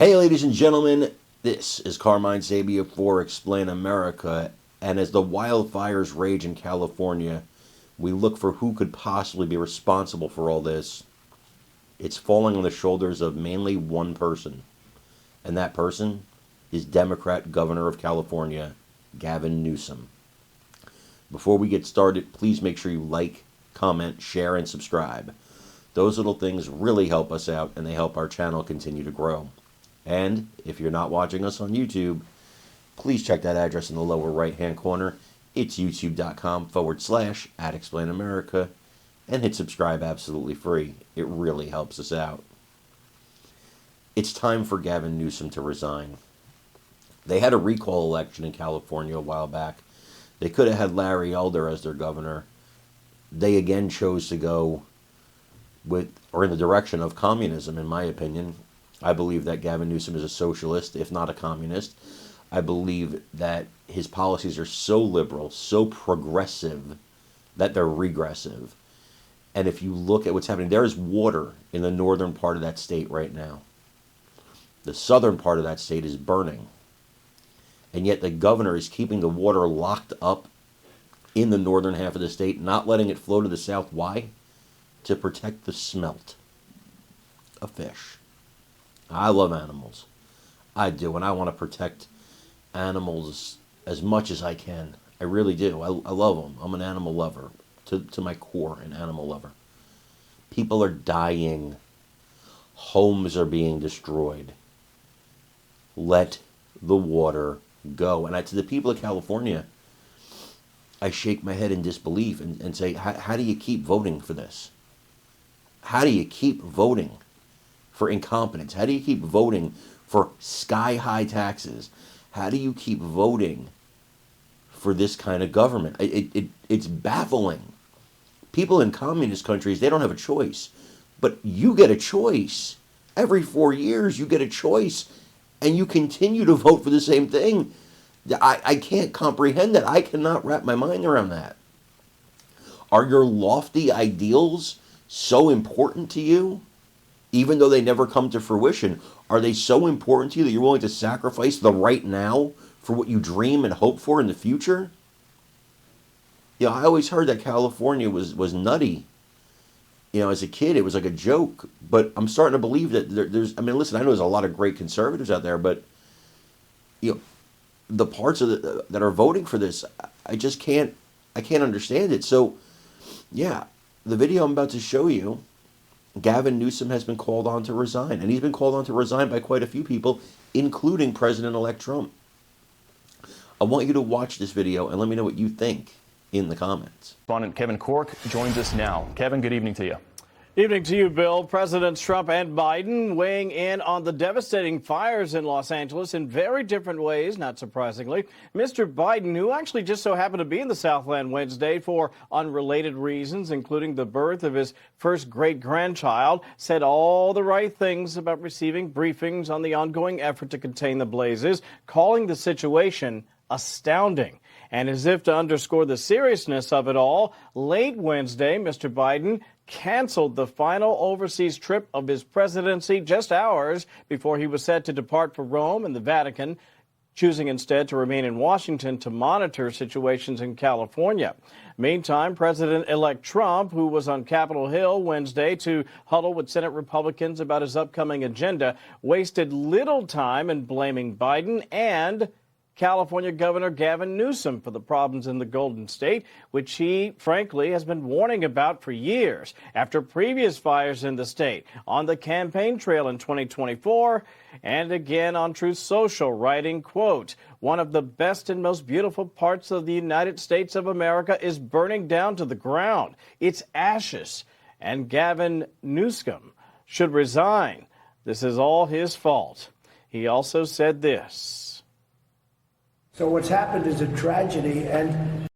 Hey, ladies and gentlemen, this is Carmine Sabia for Explain America, and as the wildfires rage in California, we look for who could possibly be responsible for all this. It's falling on the shoulders of mainly one person, and that person is Democrat Governor of California, Gavin Newsom. Before we get started, please make sure you like, comment, share, and subscribe. Those little things really help us out, and they help our channel continue to grow. And if you're not watching us on YouTube, please check that address in the lower right-hand corner. It's youtube.com/@ExplainAmerica, and hit subscribe absolutely free. It really helps us out. It's time for Gavin Newsom to resign. They had a recall election in California a while back. They could have had Larry Elder as their governor. They again chose to go in the direction of communism, in my opinion. I believe that Gavin Newsom is a socialist, if not a communist. I believe that his policies are so liberal, so progressive, that they're regressive. And if you look at what's happening, there is water in the northern part of that state right now. The southern part of that state is burning. And yet the governor is keeping the water locked up in the northern half of the state, not letting it flow to the south. Why? To protect the smelt of fish. I love animals. I do, and I want to protect animals as much as I can. I really do. I love them. I'm an animal lover, to my core, an animal lover. People are dying. Homes are being destroyed. Let the water go. And to the people of California, I shake my head in disbelief and say, how do you keep voting for this? How do you keep voting for incompetence? How do you keep voting for sky-high taxes? How do you keep voting for this kind of government? It's baffling. People in communist countries, they don't have a choice. But you get a choice. Every 4 years, you get a choice. And you continue to vote for the same thing. I can't comprehend that. I cannot wrap my mind around that. Are your lofty ideals so important to you? Even though they never come to fruition, are they so important to you that you're willing to sacrifice the right now for what you dream and hope for in the future? I always heard that California was nutty. As a kid, it was like a joke. But I'm starting to believe that there's, listen, I know there's a lot of great conservatives out there, but, the parts of that are voting for this, I can't understand it. So, yeah, the video I'm about to show you, Gavin Newsom has been called on to resign, and he's been called on to resign by quite a few people, including President-elect Trump. I want you to watch this video and let me know what you think in the comments. Correspondent Kevin Cork joins us now. Kevin, good evening to you. Evening to you, Bill. Presidents Trump and Biden weighing in on the devastating fires in Los Angeles in very different ways, not surprisingly. Mr. Biden, who actually just so happened to be in the Southland Wednesday for unrelated reasons, including the birth of his first great-grandchild, said all the right things about receiving briefings on the ongoing effort to contain the blazes, calling the situation astounding. And as if to underscore the seriousness of it all, late Wednesday, Mr. Biden canceled the final overseas trip of his presidency just hours before he was set to depart for Rome and the Vatican, choosing instead to remain in Washington to monitor situations in California. Meantime, President-elect Trump, who was on Capitol Hill Wednesday to huddle with Senate Republicans about his upcoming agenda, wasted little time in blaming Biden and California Governor Gavin Newsom for the problems in the Golden State, which he, frankly, has been warning about for years after previous fires in the state, on the campaign trail in 2024, and again on Truth Social, writing, quote, "One of the best and most beautiful parts of the United States of America is burning down to the ground. It's ashes, and Gavin Newsom should resign. This is all his fault." He also said this. So what's happened is a tragedy, and